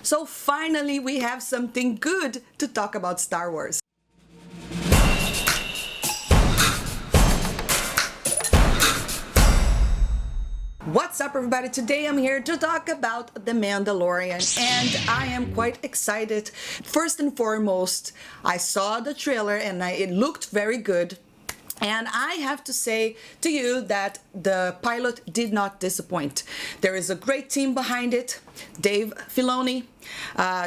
So finally we have something good to talk about Star Wars. What's up, everybody? Today I'm here to talk about The Mandalorian, and I am quite excited. First and foremost, I saw the trailer and it looked very good. And I have to say to you that the pilot did not disappoint. There is a great team behind it. Dave Filoni,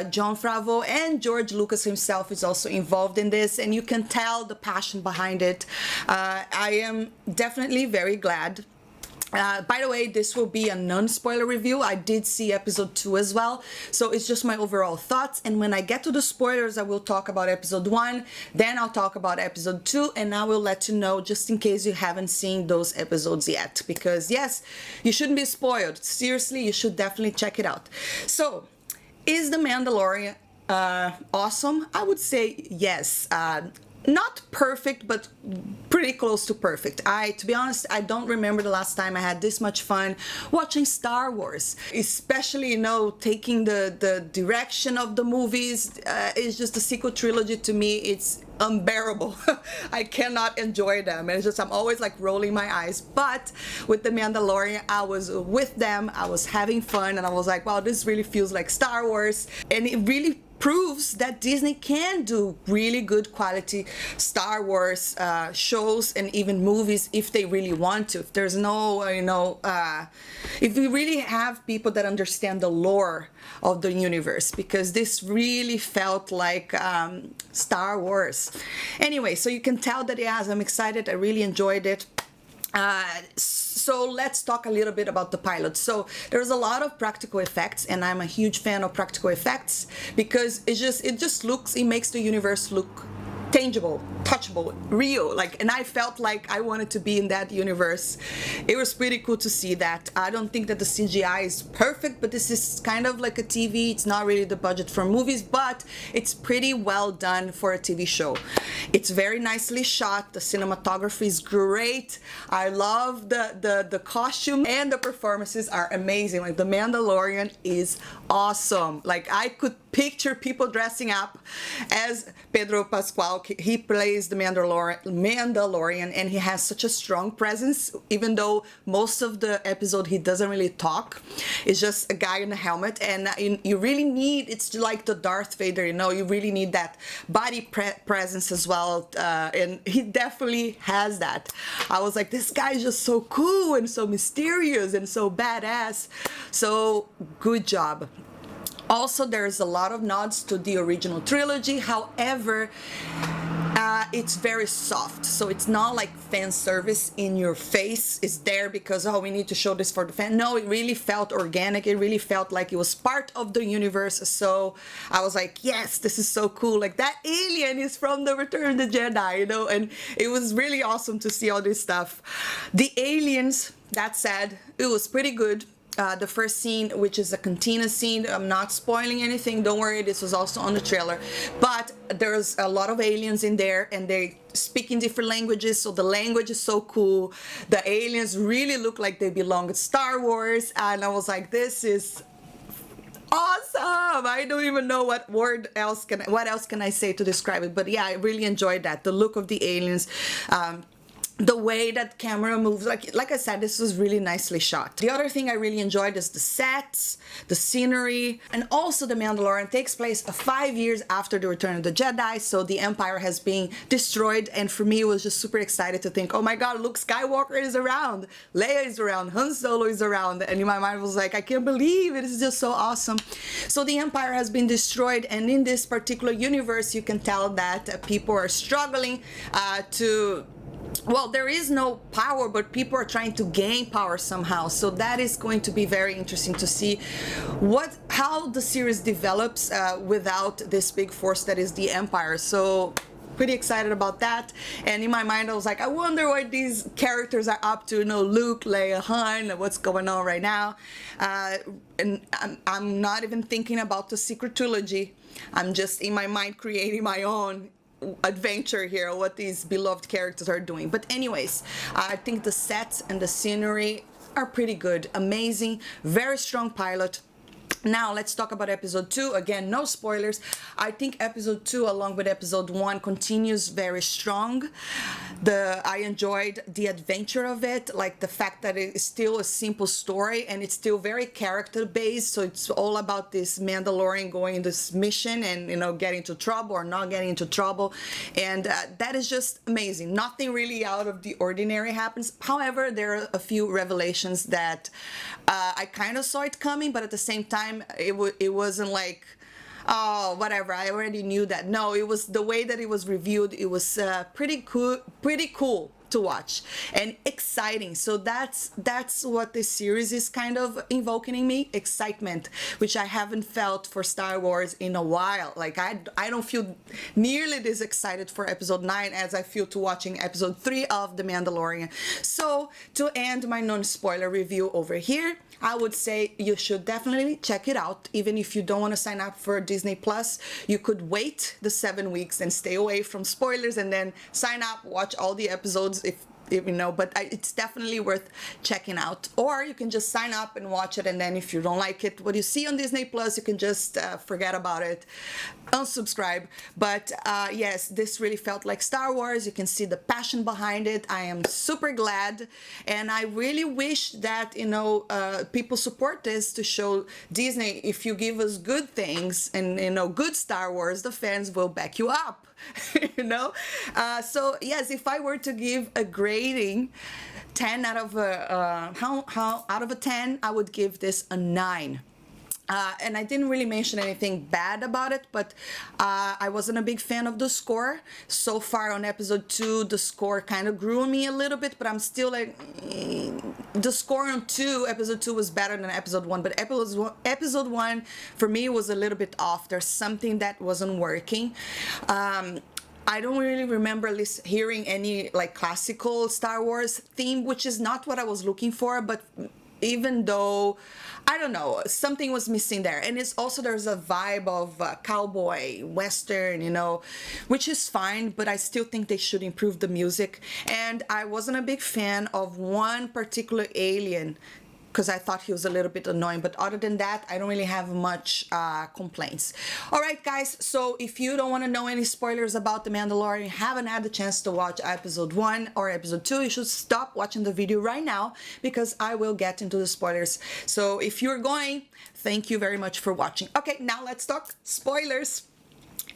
Jon Favreau, and George Lucas himself is also involved in this, and you can tell the passion behind it. I am definitely very glad. By the way, this will be a non-spoiler review. I did see episode 2 as well, so it's just my overall thoughts, and when I get to the spoilers I will talk about episode 1, then I'll talk about episode 2, and I will let you know just in case you haven't seen those episodes yet, because yes, you shouldn't be spoiled. Seriously, you should definitely check it out. So, is The Mandalorian awesome? I would say yes. Not perfect, but pretty close to perfect. To be honest, I don't remember the last time I had this much fun watching Star Wars, especially, you know, taking the direction of the movies. It's just the sequel trilogy, to me, it's unbearable. I cannot enjoy them, and it's just I'm always like rolling my eyes. But with The Mandalorian, I was with them, I was having fun, and I was like, wow, this really feels like Star Wars, and it really proves that Disney can do really good quality Star Wars shows and even movies if they really want to. If there's no, if we really have people that understand the lore of the universe, because this really felt like Star Wars. Anyway, so you can tell that, yes, I'm excited. I really enjoyed it. So let's talk a little bit about the pilot. So there's a lot of practical effects, and I'm a huge fan of practical effects because it makes the universe look tangible, touchable, real, and I felt like I wanted to be in that universe. It was pretty cool to see that. I don't think that the CGI is perfect, but this is kind of like a TV. It's not really the budget for movies, but it's pretty well done for a TV show. It's very nicely shot. The cinematography is great. I love the costume, and the performances are amazing. Like, The Mandalorian is awesome. Like, I could picture people dressing up as Pedro Pascal. He plays the Mandalorian, and he has such a strong presence, even though most of the episode he doesn't really talk. It's just a guy in a helmet, and you really need, it's like the Darth Vader, you know, you really need that body presence as well, and he definitely has that. I was like, this guy is just so cool and so mysterious and so badass. So good job. Also, there's a lot of nods to the original trilogy. However, it's very soft, so it's not like fan service in your face. It's there because, oh, we need to show this for the fan. No, it really felt organic. It really felt like it was part of the universe. So I was like, yes, this is so cool. Like, that alien is from the Return of the Jedi, you know, and it was really awesome to see all this stuff. The aliens, that said, it was pretty good. The first scene, which is a cantina scene, I'm not spoiling anything, don't worry, this was also on the trailer, but there's a lot of aliens in there, and they speak in different languages, so the language is so cool. The aliens really look like they belong to Star Wars, and I was like, this is awesome. I don't even know what else can I say to describe it, but yeah, I really enjoyed that. The look of the aliens, the way that camera moves, like I said, this was really nicely shot. The other thing I really enjoyed is the sets, the scenery, and also The Mandalorian takes place 5 years after the Return of the Jedi, so the Empire has been destroyed, and for me it was just super excited to think, oh my god, Luke Skywalker is around, Leia is around, Han Solo is around, and in my mind I was like, I can't believe it, it's just so awesome. So the Empire has been destroyed, and in this particular universe you can tell that people are struggling well, there is no power, but people are trying to gain power somehow. So that is going to be very interesting to see how the series develops without this big force that is the Empire. So pretty excited about that. And in my mind I was like, I wonder what these characters are up to, you know, Luke, Leia, Han, what's going on right now. And I'm not even thinking about the secret trilogy. I'm just in my mind creating my own adventure here, what these beloved characters are doing. But anyways, I think the sets and the scenery are pretty good, amazing, very strong pilot. Now let's talk about episode 2. Again, no spoilers. I think episode 2 along with episode 1 continues very strong. I enjoyed the adventure of it, like the fact that it is still a simple story and it's still very character based. So it's all about this Mandalorian going in this mission and, you know, getting into trouble or not getting into trouble. And that is just amazing. Nothing really out of the ordinary happens. However, there are a few revelations that I kind of saw it coming, but at the same time, it wasn't like, oh, whatever, I already knew that. No, it was the way that it was reviewed. It was pretty cool to watch and exciting. So that's what this series is kind of invoking in me, excitement, which I haven't felt for Star Wars in a while. Like I don't feel nearly this excited for episode 9 as I feel to watching episode 3 of The Mandalorian. So to end my non-spoiler review over here, I would say you should definitely check it out. Even if you don't want to sign up for Disney Plus, you could wait the 7 weeks and stay away from spoilers and then sign up, watch all the episodes if you know, but it's definitely worth checking out. Or you can just sign up and watch it, and then if you don't like it, what you see on Disney Plus, you can just forget about it, unsubscribe. But yes, this really felt like Star Wars. You can see the passion behind it. I am super glad, and I really wish that, you know, people support this to show Disney, if you give us good things and, you know, good Star Wars, the fans will back you up. You know, so yes, if I were to give a grading 10 out of how out of a 10, I would give this a 9. And I didn't really mention anything bad about it, but I wasn't a big fan of the score. So far on episode 2, the score kind of grew on me a little bit, but I'm still like, the score on episode 2 was better than episode 1, but episode 1 for me was a little bit off. There's something that wasn't working. I don't really remember hearing any like classical Star Wars theme, which is not what I was looking for, but even though, I don't know, something was missing there. And it's also, there's a vibe of cowboy, western, you know, which is fine, but I still think they should improve the music. And I wasn't a big fan of one particular alien, because I thought he was a little bit annoying, but other than that, I don't really have much complaints. All right, guys, so if you don't want to know any spoilers about The Mandalorian, haven't had the chance to watch episode 1 or episode 2, you should stop watching the video right now, because I will get into the spoilers. So if you're going, thank you very much for watching. Okay, now let's talk spoilers.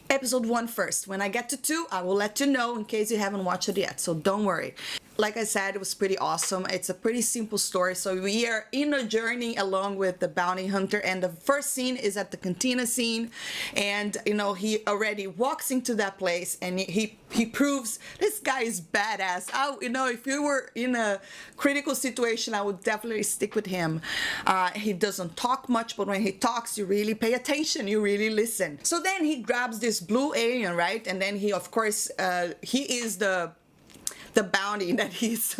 Episode 1 first. When I get to 2, I will let you know in case you haven't watched it yet, so don't worry. Like I said, it was pretty awesome. It's a pretty simple story. So we are in a journey along with the bounty hunter, and the first scene is at the cantina scene, and you know, he already walks into that place and he proves this guy is badass. You know, if you were in a critical situation, I would definitely stick with him. He doesn't talk much, but when he talks, you really pay attention, you really listen. So then he grabs this blue alien, right? And then he, of course, he is the bounty that he's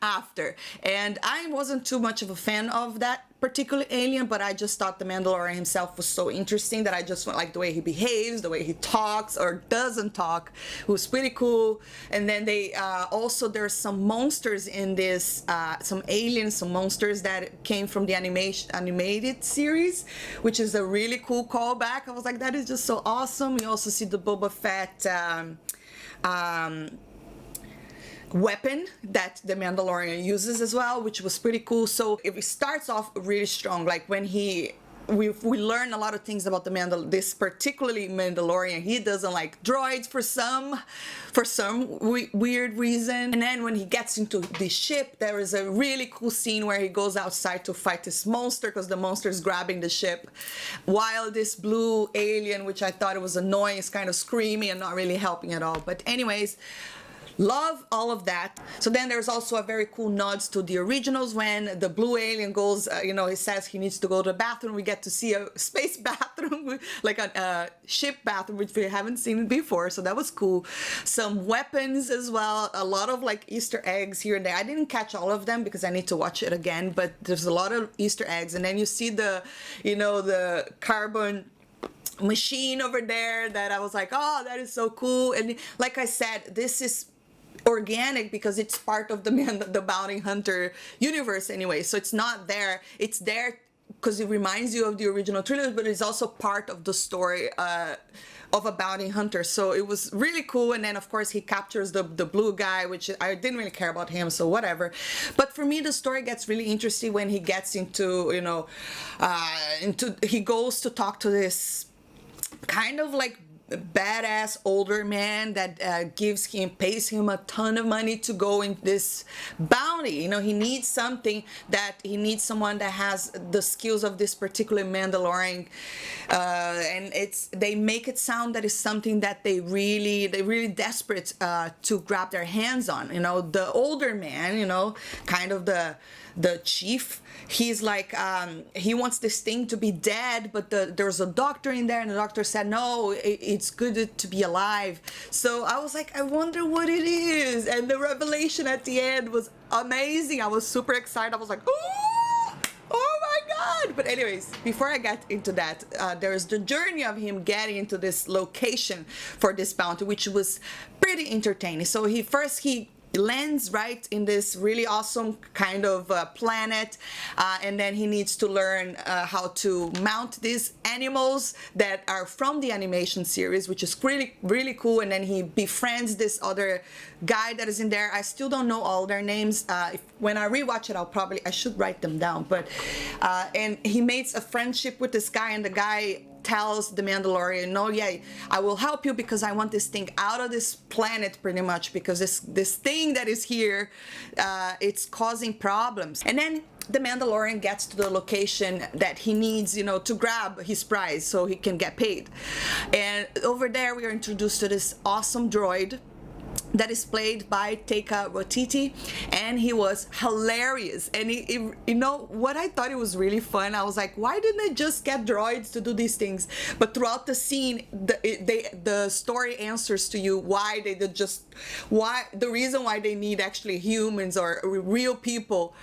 after. And I wasn't too much of a fan of that particular alien, but I just thought the Mandalorian himself was so interesting that I just like the way he behaves, the way he talks or doesn't talk. It was pretty cool. And then they also, there's some monsters in this, some aliens, some monsters that came from the animated series, which is a really cool callback. I was like, that is just so awesome. We also see the Boba Fett weapon that the Mandalorian uses as well, which was pretty cool. So it starts off really strong, like when we learn a lot of things about this particularly Mandalorian. He doesn't like droids for some weird reason. And then when he gets into the ship, there is a really cool scene where he goes outside to fight this monster, because the monster is grabbing the ship, while this blue alien, which I thought it was annoying, is kind of screaming and not really helping at all. But anyways, love all of that. So then there's also a very cool nods to the originals when the blue alien goes, you know, he says he needs to go to the bathroom. We get to see a space bathroom, like a ship bathroom, which we haven't seen before. So that was cool. Some weapons as well. A lot of like Easter eggs here and there. I didn't catch all of them because I need to watch it again, but there's a lot of Easter eggs. And then you see the, you know, the carbon machine over there that I was like, oh, that is so cool. And like I said, this is organic because it's part of the bounty hunter universe anyway, so it's not there, it's there because it reminds you of the original trilogy, but it's also part of the story of a bounty hunter. So it was really cool. And then of course he captures the blue guy, which I didn't really care about him, so whatever. But for me, the story gets really interesting when he gets into, you know, he goes to talk to this kind of like badass older man that pays him a ton of money to go in this bounty. You know, he needs someone that has the skills of this particular Mandalorian, and they make it sound that it's something that they really desperate to grab their hands on. You know, the older man, you know, kind of the chief, he's like, he wants this thing to be dead, but there's a doctor in there, and the doctor said no, it's good to be alive. So I was like, I wonder what it is. And the revelation at the end was amazing. I was super excited. I was like, oh my god. But anyways, before I get into that, there's the journey of him getting into this location for this bounty, which was pretty entertaining. So he lands right in this really awesome kind of planet, and then he needs to learn how to mount these animals that are from the animation series, which is really cool. And then he befriends this other guy that is in there. I still don't know all their names. When I rewatch it, I should write them down. But and he makes a friendship with this guy, and the guy tells the Mandalorian, no, yeah, I will help you because I want this thing out of this planet, pretty much, because this thing that is here, it's causing problems. And then the Mandalorian gets to the location that he needs, you know, to grab his prize so he can get paid. And over there we are introduced to this awesome droid that is played by Taika Waititi, and he was hilarious. And you know what, I thought it was really fun. I was like, why didn't they just get droids to do these things? But throughout the scene, the story answers to you why the reason why they need actually humans or real people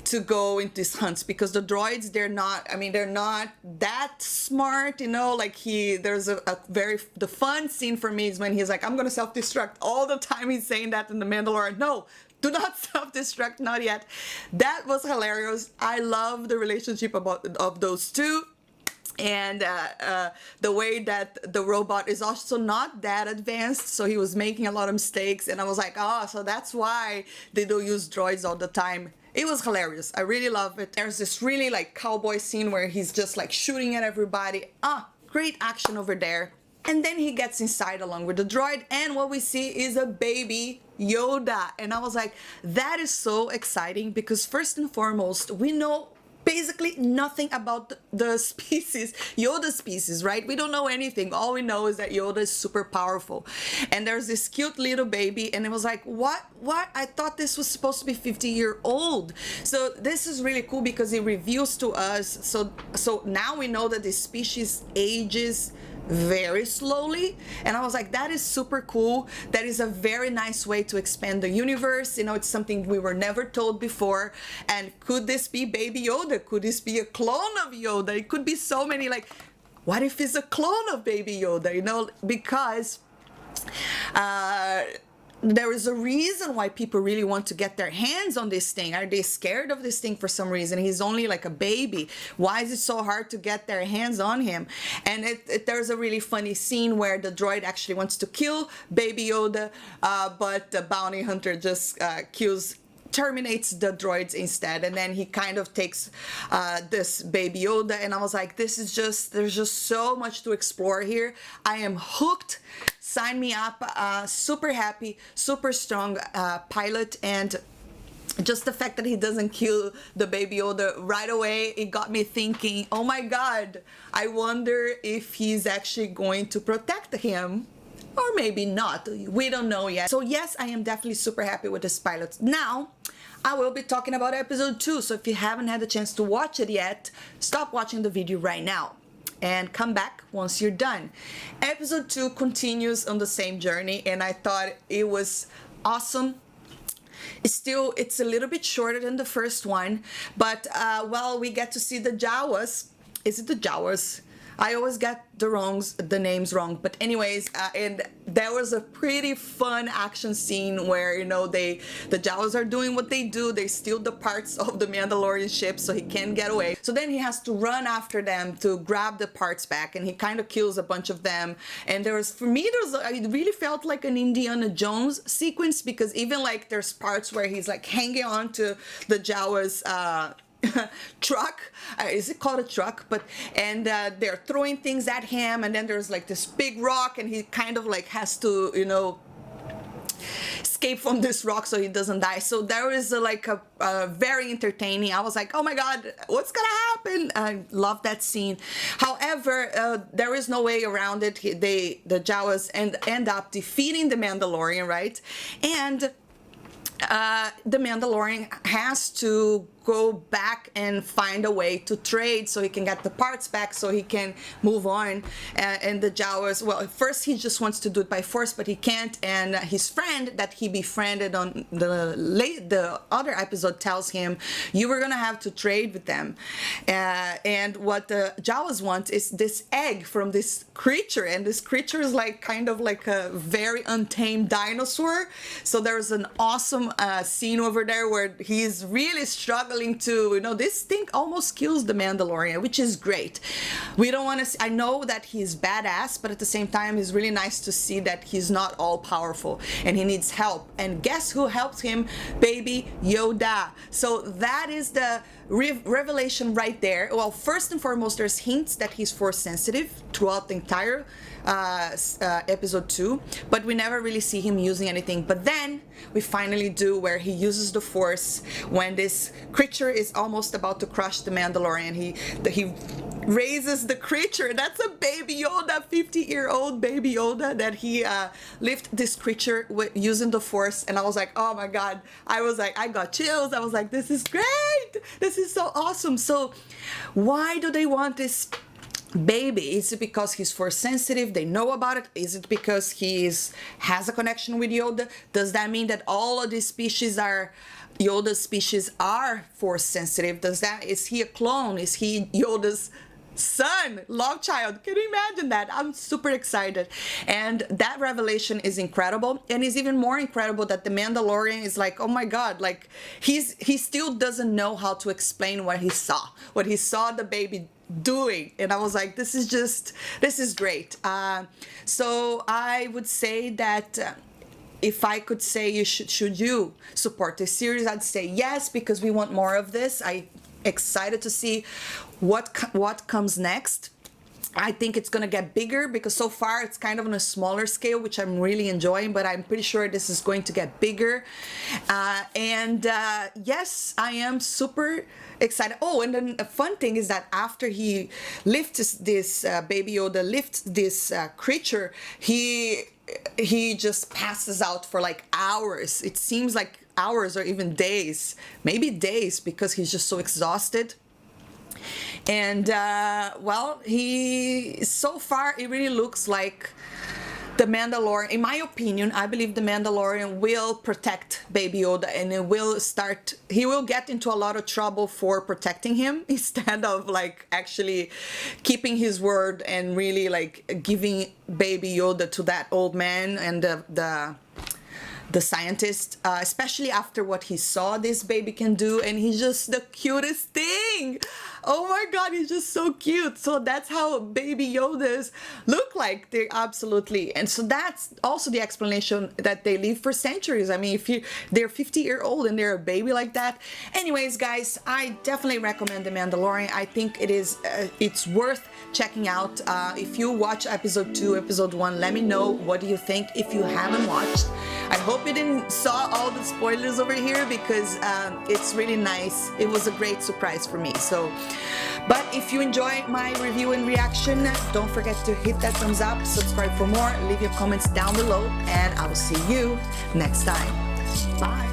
to go into these hunts, because the droids, they're not that smart, you know. Like there's the fun scene for me is when he's like, I'm gonna self-destruct. All the time he's saying that in the Mandalorian, no, do not self-destruct, not yet. That was hilarious. I love the relationship of those two. And the way that the robot is also not that advanced, so he was making a lot of mistakes, and I was like, oh, so that's why they don't use droids all the time. It was hilarious. I really love it. There's this really like cowboy scene where he's just like shooting at everybody. Great action over there. And then he gets inside along with the droid, and what we see is a baby Yoda. And I was like, that is so exciting, because first and foremost, we know basically nothing about the species, Yoda species, right? We don't know anything. All we know is that Yoda is super powerful. And there's this cute little baby, and it was like, what? I thought this was supposed to be 50-year-old. So this is really cool because it reveals to us, so now we know that the species ages very slowly, and I was like, that is super cool. That is a very nice way to expand the universe. You know, it's something we were never told before. And could this be Baby Yoda? Could this be a clone of Yoda? It could be so many, like, what if it's a clone of Baby Yoda? You know, because there is a reason why people really want to get their hands on this thing. Are they scared of this thing for some reason? He's only like a baby. Why is it so hard to get their hands on him? And there's a really funny scene where the droid actually wants to kill Baby Yoda, but the bounty hunter just terminates the droids instead, and then he kind of takes this Baby Yoda, and I was like, there's just so much to explore here. I am hooked. Sign me up. Super happy, super strong pilot, and just the fact that he doesn't kill the Baby Yoda right away, it got me thinking, oh my god, I wonder if he's actually going to protect him. Or maybe not. We don't know yet. So yes, I am definitely super happy with this pilot. Now, I will be talking about episode 2. So if you haven't had a chance to watch it yet, stop watching the video right now and come back once you're done. Episode 2 continues on the same journey, and I thought it was awesome. It's a little bit shorter than the first one, but well, we get to see the Jawas. Is it the Jawas? I always get the names wrong, but anyways, and there was a pretty fun action scene where, you know, the Jawas are doing what they do. They steal the parts of the Mandalorian ship so he can't get away. So then he has to run after them to grab the parts back, and he kind of kills a bunch of them. And for me, it really felt like an Indiana Jones sequence, because even like there's parts where he's like hanging on to the Jawas truck, is it called a truck? And they're throwing things at him, and then there's like this big rock, and he kind of like has to, you know, escape from this rock so he doesn't die. So there is a very entertaining. I was like, oh my god, what's gonna happen? I love that scene. However, there is no way around it. The Jawas end up defeating the Mandalorian, right? And the Mandalorian has to go back and find a way to trade so he can get the parts back so he can move on. And the Jawas, well, at first he just wants to do it by force, but he can't. And his friend that he befriended on the other episode tells him, you were gonna have to trade with them. And what the Jawas want is this egg from this creature, and this creature is like kind of like a very untamed dinosaur. So there's an awesome scene over there where he's really struggling to, you know, this thing almost kills the Mandalorian, which is great. We don't want to I know that he's badass, but at the same time it's really nice to see that he's not all powerful and he needs help. And guess who helps him? Baby Yoda. So that is the revelation right there. Well, first and foremost, there's hints that he's force sensitive throughout the entire episode 2, but we never really see him using anything. But then we finally do, where he uses the force when this creature is almost about to crush the Mandalorian. He raises the creature. That's a baby Yoda, 50-year-old baby Yoda, that he lifted this creature using the force. And I was like, oh my god, I got chills. I was like, this is great, this is so awesome. So why do they want this baby? Is it because he's force sensitive? They know about it? Is it because has a connection with Yoda? Does that mean that all of these species are Yoda's species are force sensitive? Is he a clone? Is he Yoda's son, love child? Can you imagine that? I'm super excited. And that revelation is incredible. And it's even more incredible that the Mandalorian is like, oh my god, like he still doesn't know how to explain what he saw the baby doing. And I was like, this is great. So I would say that if I could say should you support this series, I'd say yes, because we want more of this. I'm excited to see what comes next. I think it's gonna get bigger, because so far it's kind of on a smaller scale, which I'm really enjoying, but I'm pretty sure this is going to get bigger. Yes, I am super excited. Oh, and then a fun thing is that after he lifts this baby Yoda lifts this creature, he just passes out for like hours. It seems like hours or even days, maybe days, because he's just so exhausted. And well, so far it really looks like the Mandalorian, in my opinion, I believe the Mandalorian will protect Baby Yoda, and he will get into a lot of trouble for protecting him, instead of like actually keeping his word and really like giving Baby Yoda to that old man and the scientist, especially after what he saw this baby can do. And he's just the cutest thing. Oh my god, he's just so cute. So that's how baby Yodas look like. They're absolutely, and so that's also the explanation that they live for centuries. I mean, if they're 50-year-old and they're a baby like that. Anyways, guys, I definitely recommend The Mandalorian. I think it's worth checking out. If you watch episode 2, episode 1, let me know what do you think if you haven't watched. I hope you didn't saw all the spoilers over here, because it's really nice. It was a great surprise for me. So, but if you enjoy my review and reaction, don't forget to hit that thumbs up, subscribe for more, leave your comments down below, and I will see you next time. Bye.